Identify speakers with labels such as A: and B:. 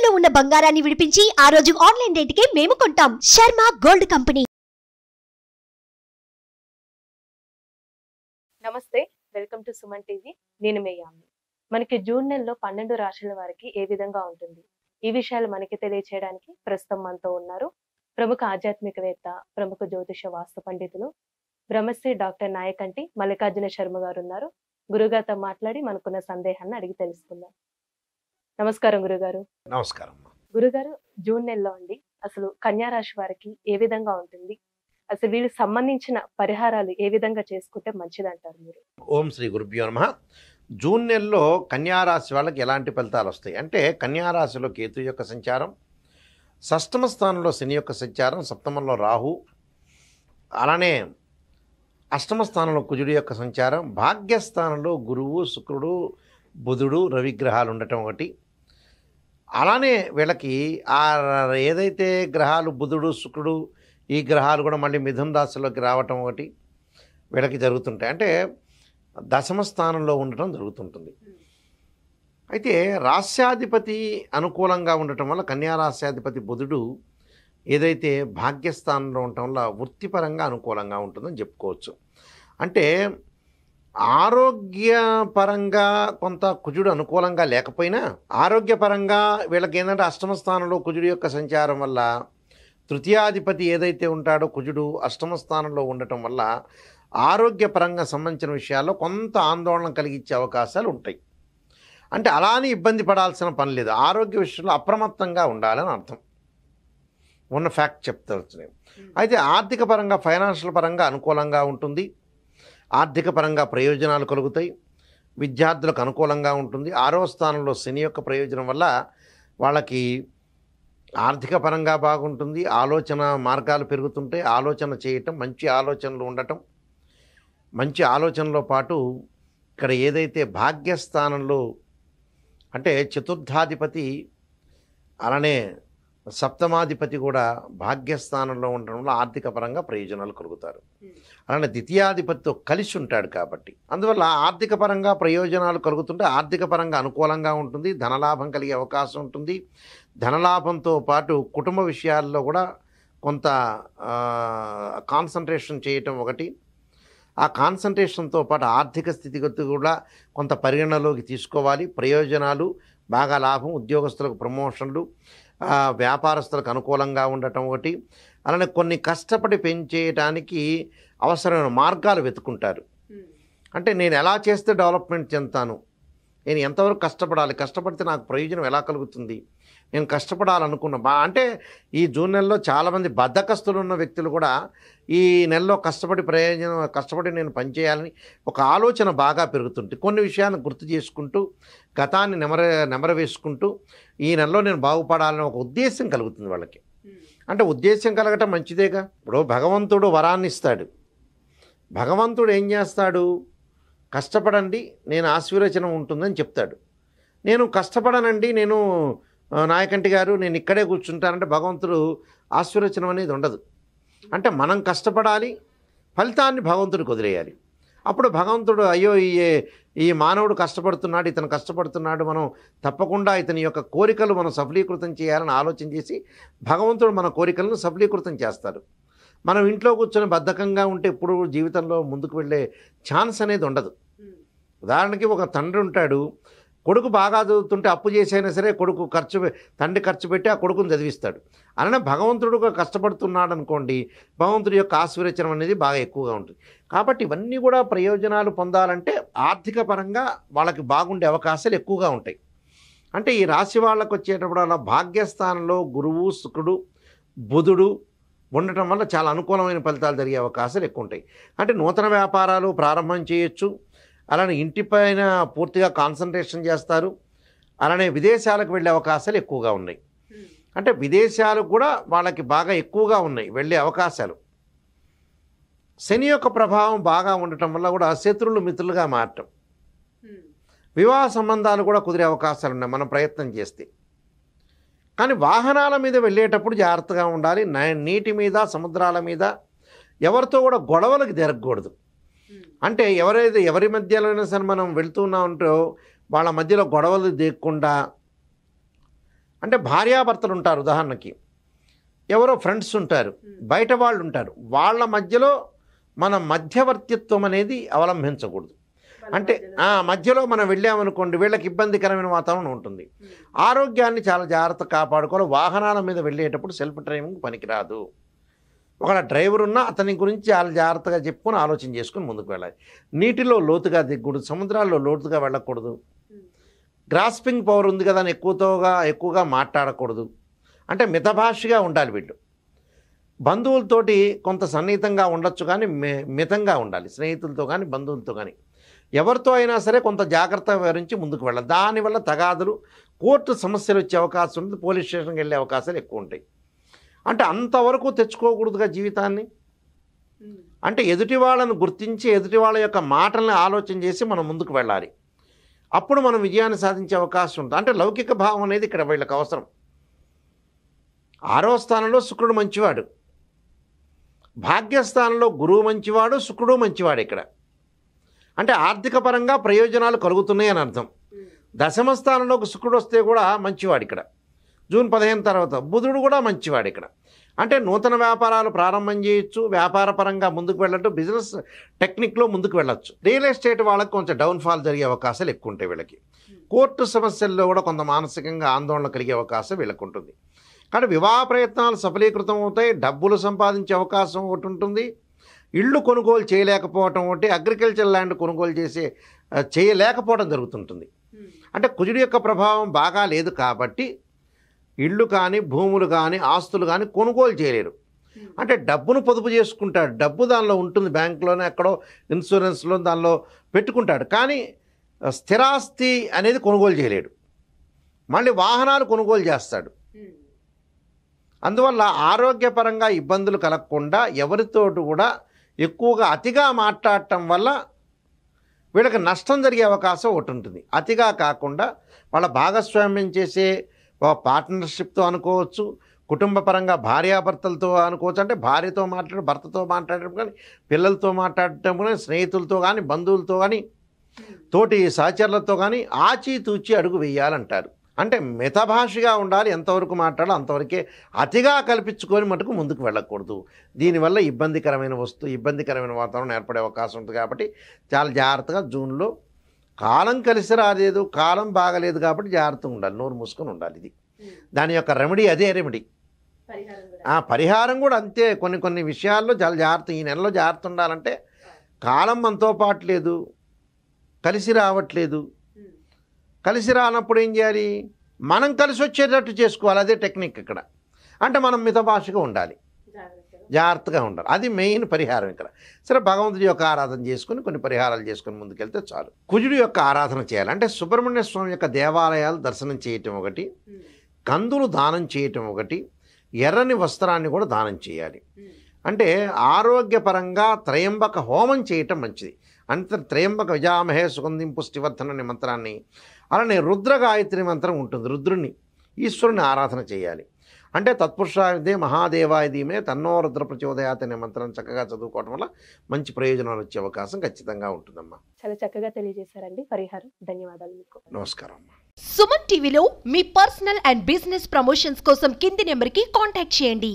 A: తాకట్టులో ఉన్న బంగారాన్ని విడిపించి ఆ రోజు ఆన్లైన్ రేటుకే మేము కొంటాం. Sharma gold company.
B: నమస్తే, వెల్కమ్ టు సుమన్ టీవీ. నేను మీ యామ్ని. మనకి జూన్ నెలలో 12 రాశుల వారికి ఏ విధంగా ఉంటుంది, ఈ విషయాలు మనకి తెలియచేయడానికి ప్రస్తుతం మనతో ఉన్నారు ప్రముఖ ఆధ్యాత్మికవేత్త, ప్రముఖ జ్యోతిష వాస్తు పండితులు, బ్రహ్మశ్రీ డాక్టర్ నాయకంటి మల్లికార్జున శర్మ గారు ఉన్నారు. గురుగారితో మాట్లాడి మనకున్న సందేహాన్ని అడిగి తెలుసుకుందాం. నమస్కారం గురుగారు.
C: నమస్కారం.
B: గురుగారు, జూన్ నెలలో అండి అసలు కన్యా రాశి వారికి ఏ విధంగా ఉంటుంది, అసలు వీళ్ళకి సంబంధించిన పరిహారాలు ఏ విధంగా చేసుకుంటే మంచిది అంటారు మీరు?
C: ఓం శ్రీ గురుభ్యో నమః. జూన్ నెలలో కన్యారాశి వాళ్ళకి ఎలాంటి ఫలితాలు వస్తాయి అంటే, కన్యారాశిలో కేతు యొక్క సంచారం, షష్టమ స్థానంలో శని యొక్క సంచారం, సప్తమంలో రాహు, అలానే అష్టమ స్థానంలో కుజుడి యొక్క సంచారం, భాగ్యస్థానంలో గురువు, శుక్రుడు, బుధుడు, రవిగ్రహాలు ఉండటం ఒకటి. అలానే వీళ్ళకి ఏదైతే గ్రహాలు బుధుడు, శుక్రుడు, ఈ గ్రహాలు కూడా మళ్ళీ మిథున రాశిలోకి రావటం ఒకటి వీళ్ళకి జరుగుతుంటాయి. అంటే దశమ స్థానంలో ఉండటం జరుగుతుంటుంది. అయితే రాస్యాధిపతి అనుకూలంగా ఉండటం వల్ల కన్యా రాస్యాధిపతి బుధుడు ఏదైతే భాగ్యస్థానంలో ఉండటం వల్ల వృత్తిపరంగా అనుకూలంగా ఉంటుందని చెప్పుకోవచ్చు. అంటే ఆరోగ్యపరంగా కొంత కుజుడు అనుకూలంగా లేకపోయినా, ఆరోగ్యపరంగా వీళ్ళకి ఏంటంటే అష్టమ స్థానంలో కుజుడు యొక్క సంచారం వల్ల తృతీయాధిపతి ఏదైతే ఉంటాడో కుజుడు అష్టమ స్థానంలో ఉండటం వల్ల ఆరోగ్యపరంగా సంబంధించిన విషయాల్లో కొంత ఆందోళన కలిగించే అవకాశాలు ఉంటాయి. అంటే అలానే ఇబ్బంది పడాల్సిన పని లేదు, ఆరోగ్య విషయంలో అప్రమత్తంగా ఉండాలని అర్థం. ఉన్న ఫ్యాక్ట్ చెప్తాను. అయితే ఆర్థిక పరంగా, ఫైనాన్షియల్ పరంగా అనుకూలంగా ఉంటుంది, ఆర్థిక పరంగా ప్రయోజనాలు కలుగుతాయి, విద్యార్థులకు అనుకూలంగా ఉంటుంది. 6వ స్థానంలో శని యొక్క ప్రయోజనం వల్ల వాళ్ళకి ఆర్థిక పరంగా బాగుంటుంది, ఆలోచన మార్గాలు పెరుగుతుంటాయి, ఆలోచన చేయటం, మంచి ఆలోచనలు ఉండటం. మంచి ఆలోచనలో పాటు ఇక్కడ ఏదైతే భాగ్యస్థానంలో అంటే చతుర్థాధిపతి అలానే సప్తమాధిపతి కూడా భాగ్యస్థానంలో ఉండడం వల్ల ఆర్థిక పరంగా ప్రయోజనాలు కలుగుతారు. అలానే ద్వితీయాధిపతితో కలిసి ఉంటాడు కాబట్టి అందువల్ల ఆర్థిక పరంగా ప్రయోజనాలు కలుగుతుంటే ఆర్థిక పరంగా అనుకూలంగా ఉంటుంది, ధనలాభం కలిగే అవకాశం ఉంటుంది. ధనలాభంతో పాటు కుటుంబ విషయాల్లో కూడా కొంత కాన్సన్ట్రేషన్ చేయటం ఒకటి. ఆ కాన్సన్ట్రేషన్తో పాటు ఆర్థిక స్థితిగతి కూడా కొంత పరిగణలోకి తీసుకోవాలి. ప్రయోజనాలు బాగా లాభం, ఉద్యోగస్తులకు ప్రమోషన్లు, వ్యాపారస్తులకు అనుకూలంగా ఉండటం ఒకటి. అలానే కొన్ని కష్టపడి పెంచేయటానికి అవసరమైన మార్గాలు వెతుకుంటారు. అంటే నేను ఎలా చేస్తే డెవలప్మెంట్ చెందుతాను, నేను ఎంతవరకు కష్టపడాలి, కష్టపడితే నాకు ప్రయోజనం ఎలా కలుగుతుంది, నేను కష్టపడాలనుకున్న అంటే ఈ జూన్ నెలలో చాలామంది బద్ధకస్తులు ఉన్న వ్యక్తులు కూడా ఈ నెలలో కష్టపడి నేను పనిచేయాలని ఒక ఆలోచన బాగా పెరుగుతుంది. కొన్ని విషయాలను గుర్తు చేసుకుంటూ గతాన్ని నెమర వేసుకుంటూ ఈ నెలలో నేను బాగుపడాలని ఒక ఉద్దేశం కలుగుతుంది వాళ్ళకి. అంటే ఉద్దేశం కలగటం మంచిదేగా. ఇప్పుడు భగవంతుడు వరాన్ని ఇస్తాడు, భగవంతుడు ఏం చేస్తాడు, కష్టపడండి నేను ఆశీర్వచనం ఉంటుందని చెప్తాడు. నేను కష్టపడనండి, నేను నాయకంటి గారు నేను ఇక్కడే కూర్చుంటానంటే భగవంతుడు ఆశీర్వచనం అనేది ఉండదు. అంటే మనం కష్టపడాలి, ఫలితాన్ని భగవంతుడికి వదిలేయాలి. అప్పుడు భగవంతుడు అయ్యో ఈ మానవుడు కష్టపడుతున్నాడు, ఇతను కష్టపడుతున్నాడు, మనం తప్పకుండా ఇతని యొక్క కోరికలు మనం సఫలీకృతం చేయాలని ఆలోచన చేసి భగవంతుడు మన కోరికలను సఫలీకృతం చేస్తాడు. మనం ఇంట్లో కూర్చొని బద్ధకంగా ఉంటే ఎప్పుడు జీవితంలో ముందుకు వెళ్ళే ఛాన్స్ అనేది ఉండదు. ఉదాహరణకి ఒక తండ్రి ఉంటాడు, కొడుకు బాగా చదువుతుంటే అప్పు చేసైనా సరే తండ్రి ఖర్చు పెట్టి ఆ కొడుకుని చదివిస్తాడు. అలానే భగవంతుడుగా కష్టపడుతున్నాడు అనుకోండి, భగవంతుడి యొక్క ఆశీర్వచనం అనేది బాగా ఎక్కువగా ఉంటుంది. కాబట్టి ఇవన్నీ కూడా ప్రయోజనాలు పొందాలంటే ఆర్థిక పరంగా వాళ్ళకి బాగుండే అవకాశాలు ఎక్కువగా ఉంటాయి. అంటే ఈ రాశి వాళ్ళకు వచ్చేటప్పుడు అలా భాగ్యస్థానంలో గురువు, శుక్రుడు, బుధుడు ఉండటం వల్ల చాలా అనుకూలమైన ఫలితాలు జరిగే అవకాశాలు ఎక్కువ ఉంటాయి. అంటే నూతన వ్యాపారాలు ప్రారంభం చేయొచ్చు, అలానే ఇంటిపైన పూర్తిగా కాన్సన్ట్రేషన్ చేస్తారు, అలానే విదేశాలకు వెళ్ళే అవకాశాలు ఎక్కువగా ఉన్నాయి. అంటే విదేశాలకు కూడా వాళ్ళకి బాగా ఎక్కువగా ఉన్నాయి వెళ్ళే అవకాశాలు. శని యొక్క ప్రభావం బాగా ఉండటం వల్ల కూడా శత్రువులు మిత్రులుగా మారటం, వివాహ సంబంధాలు కూడా కుదిరే అవకాశాలు ఉన్నాయి మనం ప్రయత్నం చేస్తే. కానీ వాహనాల మీద వెళ్ళేటప్పుడు జాగ్రత్తగా ఉండాలి. నీటి మీద, సముద్రాల మీద ఎవరితో కూడా గొడవలకు జరగకూడదు. అంటే ఎవరి మధ్యలోనైనా సరే మనం వెళ్తున్నా ఉంటో వాళ్ళ మధ్యలో గొడవలు దిగకుండా అంటే భార్యాభర్తలు ఉంటారు, ఉదాహరణకి ఎవరో ఫ్రెండ్స్ ఉంటారు, బయట వాళ్ళు ఉంటారు, వాళ్ళ మధ్యలో మన మధ్యవర్తిత్వం అనేది అవలంబించకూడదు. అంటే మధ్యలో మనం వెళ్ళామనుకోండి, వీళ్ళకి ఇబ్బందికరమైన వాతావరణం ఉంటుంది. ఆరోగ్యాన్ని చాలా జాగ్రత్త కాపాడుకోవాలి. వాహనాల మీద వెళ్ళేటప్పుడు సెల్ఫ్ డ్రైవింగ్ పనికిరాదు. ఒకవేళ డ్రైవర్ ఉన్నా అతని గురించి చాలా జాగ్రత్తగా చెప్పుకొని ఆలోచన చేసుకుని ముందుకు వెళ్ళాలి. నీటిలో లోతుగా దిగకూడదు, సముద్రాల్లో లోతుగా వెళ్ళకూడదు. గ్రాస్పింగ్ పవర్ ఉంది కదా అని ఎక్కువగా మాట్లాడకూడదు. అంటే మితభాషిగా ఉండాలి వీళ్ళు. బంధువులతోటి కొంత సన్నిహితంగా ఉండొచ్చు, కానీ మితంగా ఉండాలి. స్నేహితులతో కానీ బంధువులతో కానీ ఎవరితో అయినా సరే కొంత జాగ్రత్త వివరించి ముందుకు వెళ్ళాలి. దానివల్ల తగాదులు, కోర్టు సమస్యలు వచ్చే అవకాశం ఉంటుంది, పోలీస్ స్టేషన్కి వెళ్ళే అవకాశాలు ఎక్కువ ఉంటాయి. అంటే అంతవరకు తెచ్చుకోకూడదుగా జీవితాన్ని. అంటే ఎదుటి వాళ్ళను గుర్తించి ఎదుటి వాళ్ళ యొక్క మాటల్ని ఆలోచన చేసి మనం ముందుకు వెళ్ళాలి. అప్పుడు మనం విజయాన్ని సాధించే అవకాశం ఉంటుంది. అంటే లౌకిక భావం అనేది ఇక్కడ వీళ్ళకి అవసరం. 6వ స్థానంలో శుక్రుడు మంచివాడు, భాగ్యస్థానంలో గురువు మంచివాడు, శుక్రుడు మంచివాడు. ఇక్కడ అంటే ఆర్థిక పరంగా ప్రయోజనాలు కలుగుతున్నాయి అని అర్థం. దశమ స్థానంలోకి శుక్రుడు వస్తే కూడా మంచివాడు. ఇక్కడ జూన్ 15 తర్వాత బుధుడు కూడా మంచివాడు. ఇక్కడ అంటే నూతన వ్యాపారాలు ప్రారంభం చేయొచ్చు, వ్యాపార పరంగా ముందుకు వెళ్ళట్టు, బిజినెస్ టెక్నిక్లో ముందుకు వెళ్ళొచ్చు. రియల్ ఎస్టేట్ వాళ్ళకి కొంచెం డౌన్ఫాల్ జరిగే అవకాశాలు ఎక్కువ ఉంటాయి వీళ్ళకి. కోర్టు సమస్యల్లో కూడా కొంత మానసికంగా ఆందోళన కలిగే అవకాశం వీళ్ళకు ఉంటుంది. కానీ వివాహ ప్రయత్నాలు సఫలీకృతం అవుతాయి, డబ్బులు సంపాదించే అవకాశం ఒకటి ఉంటుంది. ఇళ్ళు కొనుగోలు చేయలేకపోవటం ఒకటి, అగ్రికల్చర్ ల్యాండ్ కొనుగోలు చేయలేకపోవడం జరుగుతుంటుంది. అంటే కుజుడి యొక్క ప్రభావం బాగా లేదు కాబట్టి ఇళ్ళు కానీ భూములు కానీ ఆస్తులు కానీ కొనుగోలు చేయలేరు. అంటే డబ్బును పొదుపు చేసుకుంటాడు, డబ్బు దానిలో ఉంటుంది, బ్యాంకులోనే ఎక్కడో ఇన్సూరెన్స్లో దానిలో పెట్టుకుంటాడు, కానీ స్థిరాస్తి అనేది కొనుగోలు చేయలేడు. మళ్ళీ వాహనాలు కొనుగోలు చేస్తాడు. అందువల్ల ఆరోగ్యపరంగా ఇబ్బందులు కలగకుండా ఎవరితోటి కూడా ఎక్కువగా అతిగా మాట్లాడటం వల్ల వీళ్ళకి నష్టం జరిగే అవకాశం ఒకటి ఉంటుంది. అతిగా కాకుండా వాళ్ళ భాగస్వామ్యం చేసే పార్ట్నర్షిప్తో అనుకోవచ్చు, కుటుంబ పరంగా భార్యాభర్తలతో అనుకోవచ్చు. అంటే భార్యతో భర్తతో మాట్లాడటం కానీ, పిల్లలతో మాట్లాడటం కానీ, స్నేహితులతో కానీ, బంధువులతో కానీ, తోటి సహచరులతో కానీ ఆచితూచి అడుగు వేయాలంటారు. అంటే మితభాషిగా ఉండాలి, ఎంతవరకు మాట్లాడాలో అంతవరకే. అతిగా కల్పించుకొని మటుకు ముందుకు వెళ్ళకూడదు. దీనివల్ల ఇబ్బందికరమైన వాతావరణం ఏర్పడే అవకాశం ఉంటుంది. కాబట్టి చాలా జాగ్రత్తగా జూన్లో కాలం కలిసి రాలేదు, కాలం బాగలేదు కాబట్టి జాగ్రత్తగా ఉండాలి, నోరు మూసుకొని ఉండాలి. ఇది దాని యొక్క రెమెడీ, అదే రెమెడీ. పరిహారం కూడా అంతే. కొన్ని విషయాల్లో చాలా జాగ్రత్త. ఈ నెలలో జాగ్రత్త ఉండాలంటే కాలం మనతో పాటు లేదు, కలిసి రావట్లేదు. కలిసి రానప్పుడు ఏం చేయాలి? మనం కలిసి వచ్చేటట్టు చేసుకోవాలి. అదే టెక్నిక్ ఇక్కడ. అంటే మనం మితభాషగా ఉండాలి, జాగ్రత్తగా ఉండాలి. అది మెయిన్ పరిహారం ఇక్కడ. సరే, భగవంతుడి యొక్క ఆరాధన చేసుకుని కొన్ని పరిహారాలు చేసుకుని ముందుకెళ్తే చాలు. కుజుడి యొక్క ఆరాధన చేయాలి అంటే సుబ్రహ్మణ్య స్వామి యొక్క దేవాలయాలు దర్శనం చేయటం ఒకటి, కందులు దానం చేయటం ఒకటి, ఎర్రని వస్త్రాన్ని కూడా దానం చేయాలి. అంటే ఆరోగ్యపరంగా త్రయంబక హోమం చేయటం మంచిది. అంటే త్రయంబక విజామహే సుగంధిం పుష్టివర్ధన అనే మంత్రాన్ని, అలానే రుద్ర గాయత్రి మంత్రం ఉంటుంది, రుద్రుని ఈశ్వరుని ఆరాధన చేయాలి. అంటే తత్పురుషాయుధే మహాదేవాయుధీమే తన్నో రుద్ర ప్రచోదయాత్ అనే మంత్రం చక్కగా చదువుకోవడం వల్ల మంచి ప్రయోజనాలు వచ్చే అవకాశం ఖచ్చితంగా ఉంటుందమ్మా.
B: చాలా చక్కగా తెలియజేశారండి పరిహారం. ధన్యవాదాలు మీకు.
C: నమస్కారం అమ్మా.
A: సుమన్ టీవీలో మీ పర్సనల్ అండ్ బిజినెస్ ప్రమోషన్స్ కోసం కింది నెంబర్కి కాంటాక్ట్ చేయండి.